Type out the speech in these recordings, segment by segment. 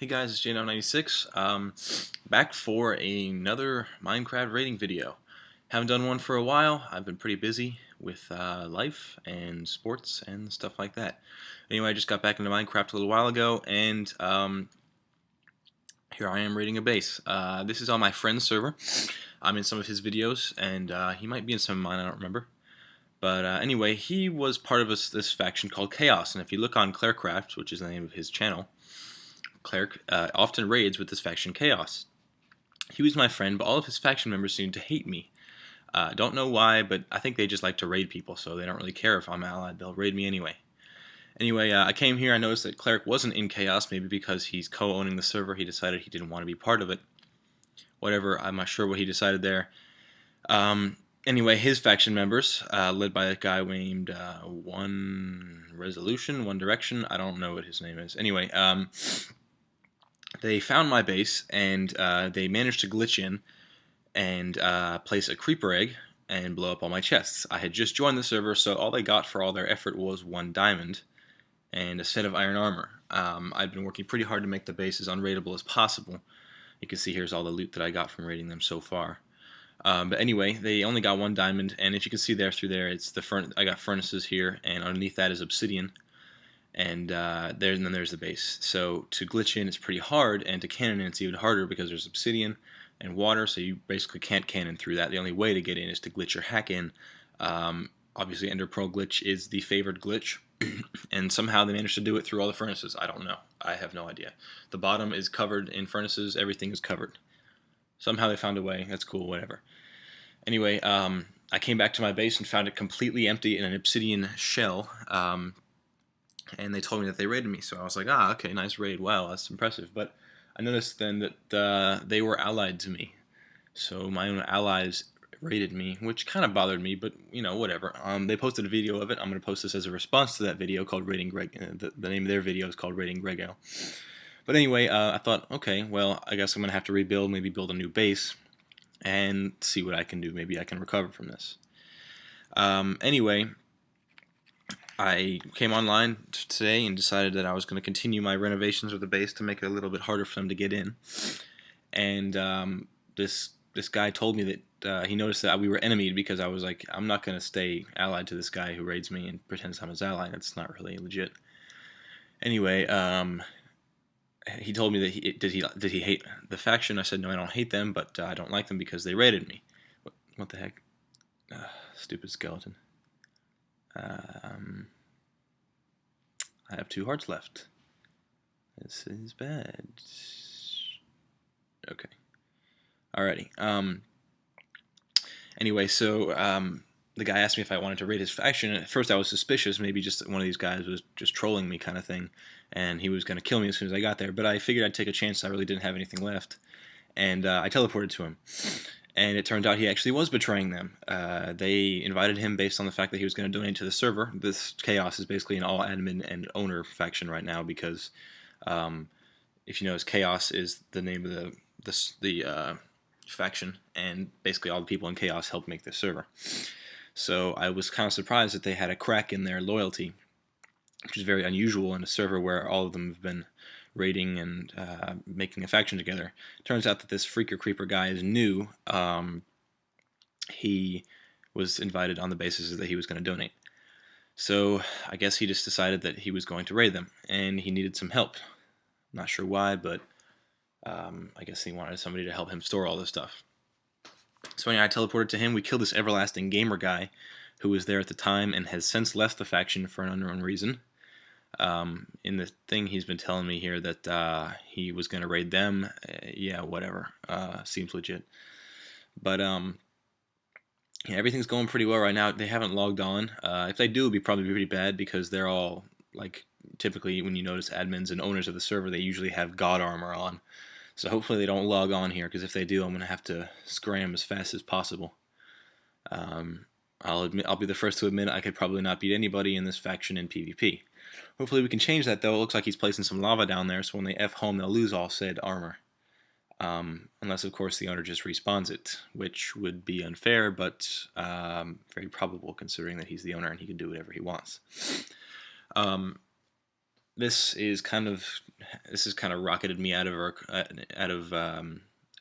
Hey guys, it's J996. Back for another Minecraft rating video. Haven't done one for a while. I've been pretty busy with life and sports and stuff like that. Anyway, I just got back into Minecraft a little while ago, and here I am rating a base. This is on my friend's server. I'm in some of his videos, and he might be in some of mine, I don't remember. But anyway, he was part of this faction called Chaos, and if you look on Clarecraft, which is the name of his channel, Cleric often raids with this faction Chaos. He was my friend, but all of his faction members seem to hate me. Don't know why, but I think they just like to raid people, so they don't really care if I'm allied. They'll raid me anyway. Anyway, I came here. I noticed that Cleric wasn't in Chaos, maybe because he's co-owning the server. He decided he didn't want to be part of it. Whatever, I'm not sure what he decided there. Anyway, his faction members, led by a guy named One Resolution, One Direction. I don't know what his name is. Anyway, they found my base, and they managed to glitch in and place a creeper egg and blow up all my chests. I had just joined the server, so all they got for all their effort was 1 diamond and a set of iron armor. I've been working pretty hard to make the base as unraidable as possible. You can see here's all the loot that I got from raiding them so far. But anyway, they only got 1 diamond, and if you can see there through there, it's I got furnaces here, and underneath that is obsidian. And then there's the base. So to glitch in is pretty hard, and to cannon in it's even harder because there's obsidian and water, so you basically can't cannon through that. The only way to get in is to glitch or hack in. Obviously Ender Pearl glitch is the favored glitch, and somehow they managed to do it through all the furnaces. I don't know. I have no idea. The bottom is covered in furnaces. Everything is covered. Somehow they found a way. That's cool, whatever. Anyway, I came back to my base and found it completely empty in an obsidian shell. And they told me that they raided me, so I was like, okay, nice raid, wow, that's impressive. But I noticed then that they were allied to me, so my own allies raided me, which kind of bothered me, but you know, whatever. They posted a video of it. I'm going to post this as a response to that video called Raiding Greg. The name of their video is called Raiding Grego. But anyway, I thought, okay, well, I guess I'm going to have to rebuild, maybe build a new base, and see what I can do. Maybe I can recover from this. Anyway, I came online today and decided that I was going to continue my renovations of the base to make it a little bit harder for them to get in. And this guy told me that he noticed that we were enemied because I was like, I'm not going to stay allied to this guy who raids me and pretends I'm his ally. That's not really legit. Anyway, he told me that did he hate the faction? I said, no, I don't hate them, but I don't like them because they raided me. What the heck? Stupid skeleton. I have 2 hearts left. This is bad. Okay. Alrighty. Anyway, so the guy asked me if I wanted to raid his faction. At first I was suspicious, maybe just one of these guys was just trolling me kind of thing, and he was going to kill me as soon as I got there, but I figured I'd take a chance. I really didn't have anything left, and I teleported to him. And it turned out he actually was betraying them. They invited him based on the fact that he was going to donate to the server. This Chaos is basically an all-admin and owner faction right now because, if you notice, Chaos is the name of the faction, and basically all the people in Chaos helped make this server. So I was kind of surprised that they had a crack in their loyalty, which is very unusual in a server where all of them have been raiding and making a faction together. Turns out that this Freaker Creeper guy is new. He was invited on the basis that he was going to donate. So I guess he just decided that he was going to raid them, and he needed some help. I'm not sure why, but I guess he wanted somebody to help him store all this stuff. So anyway, I teleported to him. We killed this Everlasting Gamer guy who was there at the time and has since left the faction for an unknown reason. In the thing he's been telling me here that he was going to raid them. Yeah, whatever. Seems legit. But yeah, everything's going pretty well right now. They haven't logged on. If they do, it'll probably be pretty bad because they're all, like, typically when you notice admins and owners of the server, they usually have god armor on. So hopefully they don't log on here, because if they do, I'm going to have to scram as fast as possible. I'll be the first to admit I could probably not beat anybody in this faction in PvP. Hopefully we can change that, though. It looks like he's placing some lava down there, so when they F home, they'll lose all said armor. Unless, of course, the owner just respawns it, which would be unfair, but very probable considering that he's the owner and he can do whatever he wants. this is kind of rocketed me out of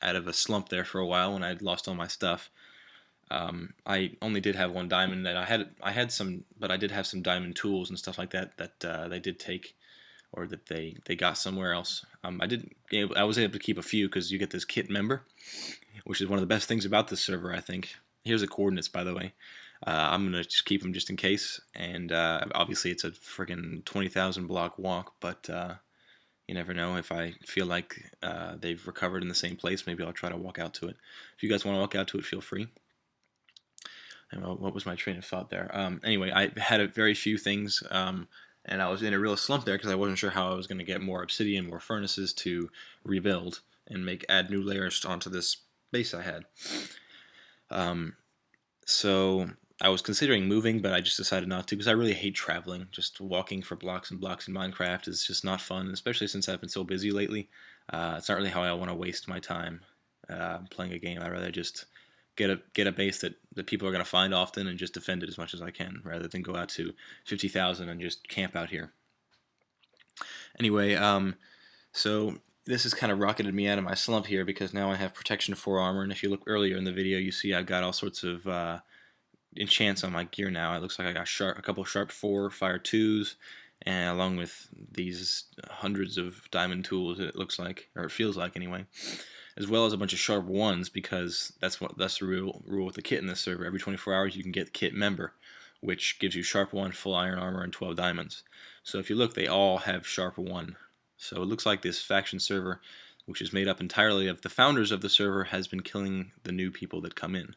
out of a slump there for a while when I'd lost all my stuff. I only did have one diamond, and I had some, but I did have some diamond tools and stuff like that that they did take, or that they got somewhere else. I was able to keep a few because you get this kit member, which is one of the best things about this server, I think. Here's the coordinates, by the way. I'm gonna just keep them just in case, and obviously it's a friggin' 20,000 block walk, but you never know. If I feel like they've recovered in the same place, maybe I'll try to walk out to it. If you guys want to walk out to it, feel free. And what was my train of thought there? Anyway, I had a very few things, and I was in a real slump there because I wasn't sure how I was going to get more obsidian, more furnaces to rebuild and add new layers onto this base I had. So I was considering moving, but I just decided not to because I really hate traveling. Just walking for blocks and blocks in Minecraft is just not fun, especially since I've been so busy lately. It's not really how I want to waste my time playing a game. I'd rather just get a base that people are going to find often and just defend it as much as I can, rather than go out to 50,000 and just camp out here. Anyway, so this has kind of rocketed me out of my slump here because now I have protection 4 armor, and if you look earlier in the video, you see I've got all sorts of enchants on my gear now. It looks like I got a couple sharp 4, fire 2s, and along with these hundreds of diamond tools, it looks like, or it feels like anyway, as well as a bunch of sharp 1s, because that's the rule with the kit in this server. Every 24 hours you can get kit member, which gives you sharp 1, full iron armor, and 12 diamonds. So if you look, they all have sharp 1. So it looks like this faction server, which is made up entirely of the founders of the server, has been killing the new people that come in,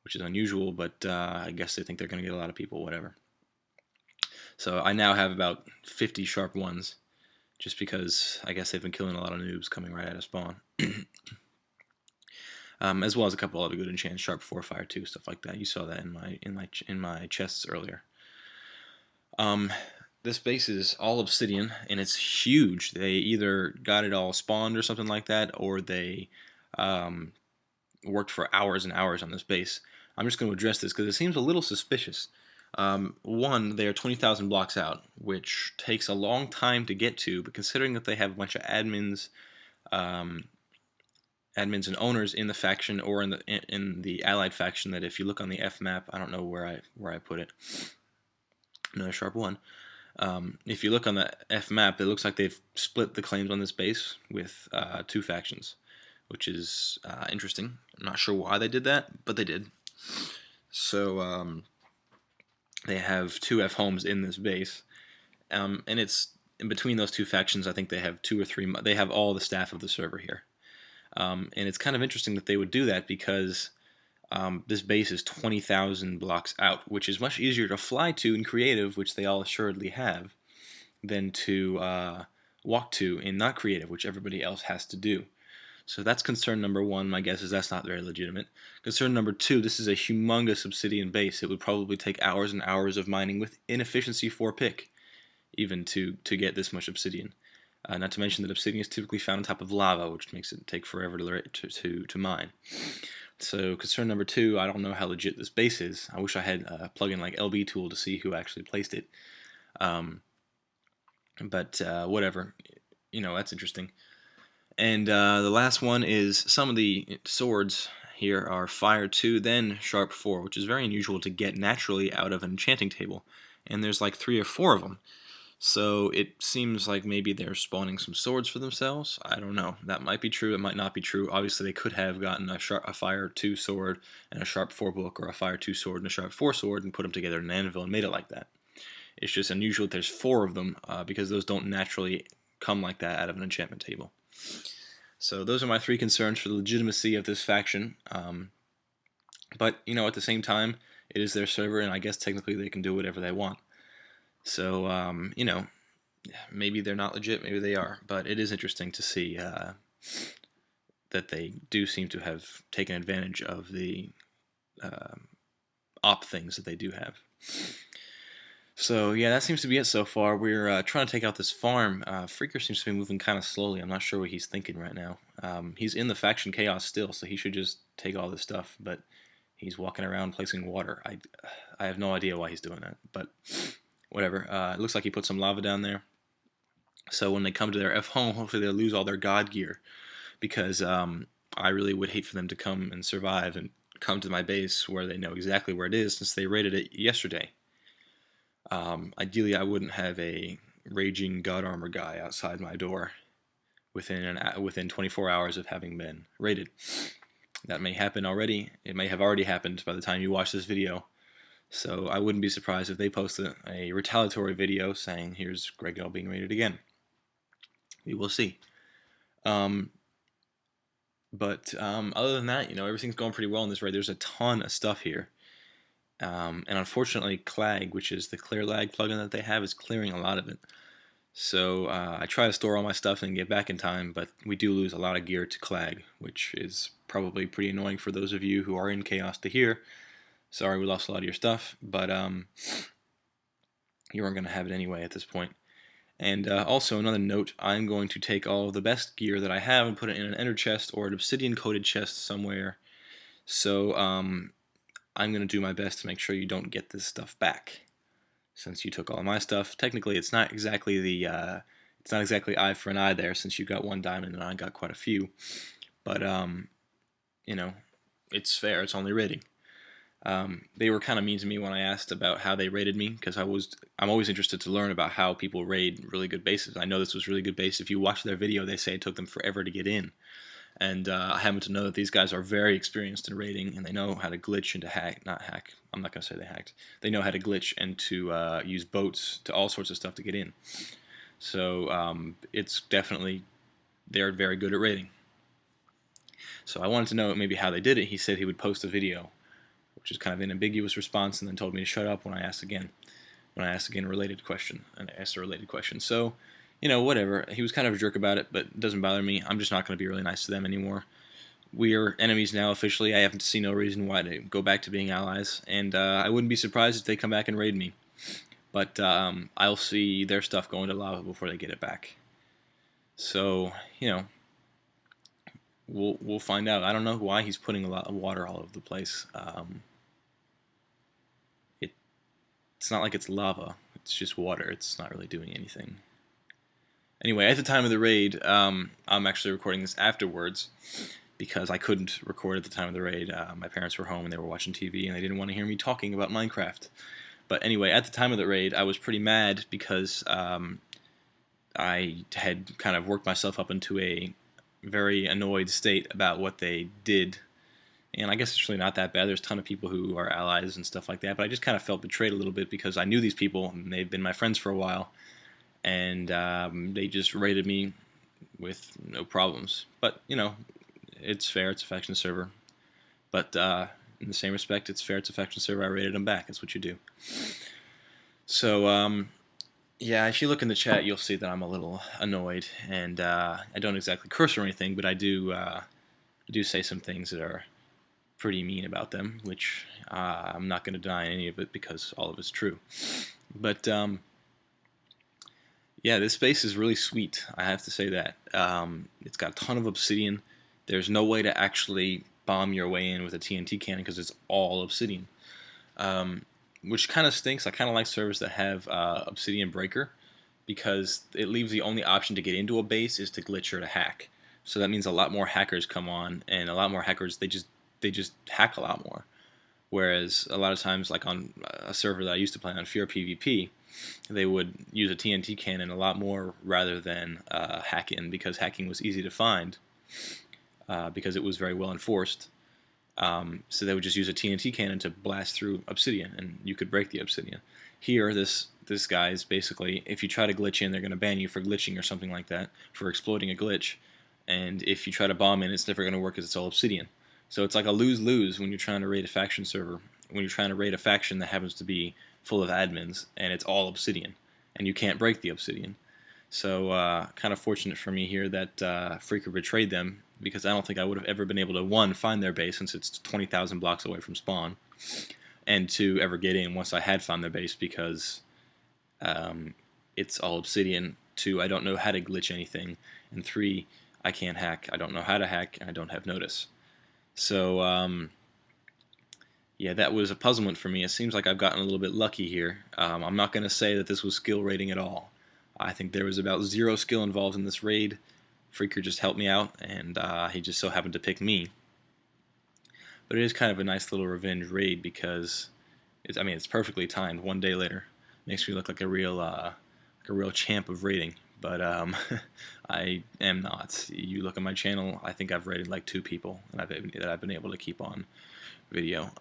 which is unusual, but I guess they think they're going to get a lot of people, whatever. So I now have about 50 sharp 1s, just because I guess they've been killing a lot of noobs coming right out of spawn. As well as a couple other good enchants, sharp 4, fire 2, stuff like that. You saw that in my chests earlier. This base is all obsidian, and it's huge. They either got it all spawned or something like that, or they worked for hours and hours on this base. I'm just going to address this because it seems a little suspicious. One, they are 20,000 blocks out, which takes a long time to get to, but considering that they have a bunch of admins and owners in the faction or in the allied faction, that if you look on the F map, I don't know where I put it. Another sharp 1. If you look on the F map, it looks like they've split the claims on this base with 2 factions, which is interesting. I'm not sure why they did that, but they did. So they have 2 F homes in this base, and it's in between those 2 factions. I think they have 2 or 3. They have all the staff of the server here. And it's kind of interesting that they would do that because this base is 20,000 blocks out, which is much easier to fly to in creative, which they all assuredly have, than to walk to in not creative, which everybody else has to do. So that's concern number 1. My guess is that's not very legitimate. Concern number 2, this is a humongous obsidian base. It would probably take hours and hours of mining with inefficiency 4 pick, even to get this much obsidian. Not to mention that obsidian is typically found on top of lava, which makes it take forever to mine. So concern number 2, I don't know how legit this base is. I wish I had a plugin like LB Tool to see who actually placed it. But whatever, that's interesting. And the last one is some of the swords here are fire 2, then sharp 4, which is very unusual to get naturally out of an enchanting table. And there's like 3 or 4 of them. So it seems like maybe they're spawning some swords for themselves. I don't know. That might be true. It might not be true. Obviously, they could have gotten a fire 2 sword and a sharp 4 book, or a fire 2 sword and a sharp 4 sword, and put them together in an anvil and made it like that. It's just unusual that there's 4 of them because those don't naturally come like that out of an enchantment table. So those are my 3 concerns for the legitimacy of this faction. But, at the same time, it is their server, and I guess technically they can do whatever they want. So, maybe they're not legit, maybe they are, but it is interesting to see that they do seem to have taken advantage of the op things that they do have. So, yeah, that seems to be it so far. We're trying to take out this farm. Freaker seems to be moving kind of slowly. I'm not sure what he's thinking right now. He's in the faction chaos still, so he should just take all this stuff, but he's walking around placing water. I have no idea why he's doing that, but whatever. It looks like he put some lava down there. So when they come to their F home, hopefully they'll lose all their God gear, because I really would hate for them to come and survive and come to my base where they know exactly where it is, since they raided it yesterday. Ideally, I wouldn't have a raging God armor guy outside my door within 24 hours of having been raided. That may happen already. It may have already happened by the time you watch this video. So I wouldn't be surprised if they post a retaliatory video saying, "Here's Greg being raided again." We will see. But other than that, everything's going pretty well in this raid. There's a ton of stuff here. And unfortunately, Clag, which is the clear lag plugin that they have, is clearing a lot of it. So I try to store all my stuff and get back in time, but we do lose a lot of gear to Clag, which is probably pretty annoying for those of you who are in Chaos to hear. Sorry we lost a lot of your stuff, but you aren't going to have it anyway at this point. And also, another note, I'm going to take all of the best gear that I have and put it in an ender chest or an obsidian-coated chest somewhere. So I'm going to do my best to make sure you don't get this stuff back. Since you took all of my stuff, technically it's not exactly eye for an eye there, since you got one diamond and I got quite a few. But it's fair. It's only raiding. They were kind of mean to me when I asked about how they rated me, because I'm always interested to learn about how people raid really good bases. I know this was really good base. If you watch their video, they say it took them forever to get in. And I happen to know that these guys are very experienced in raiding, and they know how to glitch and to hack. Not hack. I'm not going to say they hacked. They know how to glitch and to use boats to all sorts of stuff to get in. So it's definitely, they're very good at raiding. So I wanted to know maybe how they did it. He said he would post a video, which is kind of an ambiguous response, and then told me to shut up when I asked again. When I asked again a related question, and I asked a related question. So, whatever. He was kind of a jerk about it, but it doesn't bother me. I'm just not going to be really nice to them anymore. We are enemies now officially. I haven't seen no reason why to go back to being allies, and I wouldn't be surprised if they come back and raid me. But I'll see their stuff going to lava before they get it back. So, we'll find out. I don't know why he's putting a lot of water all over the place. It's not like it's lava. It's just water. It's not really doing anything. Anyway, at the time of the raid, I'm actually recording this afterwards because I couldn't record at the time of the raid. My parents were home and they were watching TV and they didn't want to hear me talking about Minecraft. But anyway, at the time of the raid, I was pretty mad because I had kind of worked myself up into a very annoyed state about what they did. And I guess it's really not that bad. There's a ton of people who are allies and stuff like that. But I just kind of felt betrayed a little bit because I knew these people and they've been my friends for a while. And they just raided me with no problems. But, it's fair. It's a faction server. But in the same respect, it's fair. It's a faction server. I raided them back. That's what you do. So, yeah, if you look in the chat, you'll see that I'm a little annoyed. And I don't exactly curse or anything, but I do say some things that are pretty mean about them, which I'm not going to deny any of it because all of it's true. But yeah, this base is really sweet. I have to say that. It's got a ton of obsidian. There's no way to actually bomb your way in with a TNT cannon because it's all obsidian, which kind of stinks. I kind of like servers that have obsidian breaker because it leaves the only option to get into a base is to glitch or to hack. So that means a lot more hackers come on, and a lot more hackers they just hack a lot more. Whereas a lot of times, like on a server that I used to play on, Fear PvP, they would use a TNT cannon a lot more rather than hack in, because hacking was easy to find because it was very well enforced. So they would just use a TNT cannon to blast through obsidian, and you could break the obsidian. Here, this guy is basically, if you try to glitch in, they're going to ban you for glitching or something like that, for exploiting a glitch. And if you try to bomb in, it's never going to work because it's all obsidian. So it's like a lose-lose when you're trying to raid a faction server, when you're trying to raid a faction that happens to be full of admins, and it's all obsidian, and you can't break the obsidian. So kind of fortunate for me here that Freaker betrayed them, because I don't think I would have ever been able to, one, find their base since it's 20,000 blocks away from spawn, and two, ever get in once I had found their base because it's all obsidian. Two, I don't know how to glitch anything, and three, I can't hack. I don't know how to hack, and I don't have notice. So, yeah, that was a puzzlement for me. It seems like I've gotten a little bit lucky here. I'm not going to say that this was skill rating at all. I think there was about zero skill involved in this raid. Freaker just helped me out, and he just so happened to pick me. But it is kind of a nice little revenge raid because I mean, it's perfectly timed. 1 day later, makes me look like a real champ of raiding. But I am not. You look at my channel, I think I've raided like 2 people that I've been able to keep on video.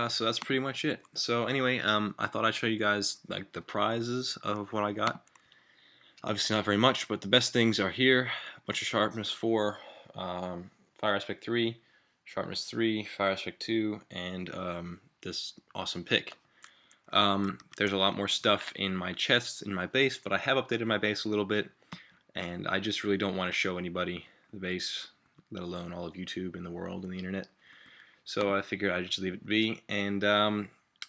So that's pretty much it. So anyway, I thought I'd show you guys like the prizes of what I got. Obviously not very much, but the best things are here. A bunch of sharpness 4, fire aspect 3, sharpness 3, fire aspect 2, and this awesome pick. There's a lot more stuff in my chests, in my base, but I have updated my base a little bit, and I just really don't want to show anybody the base, let alone all of YouTube and the world and the internet. So I figured I'd just leave it be, and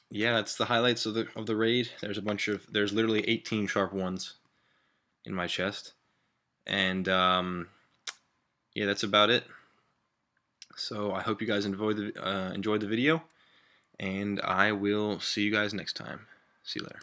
yeah, that's the highlights of the raid. There's literally 18 sharp 1s in my chest, and yeah, that's about it. So I hope you guys enjoyed the video, and I will see you guys next time. See you later.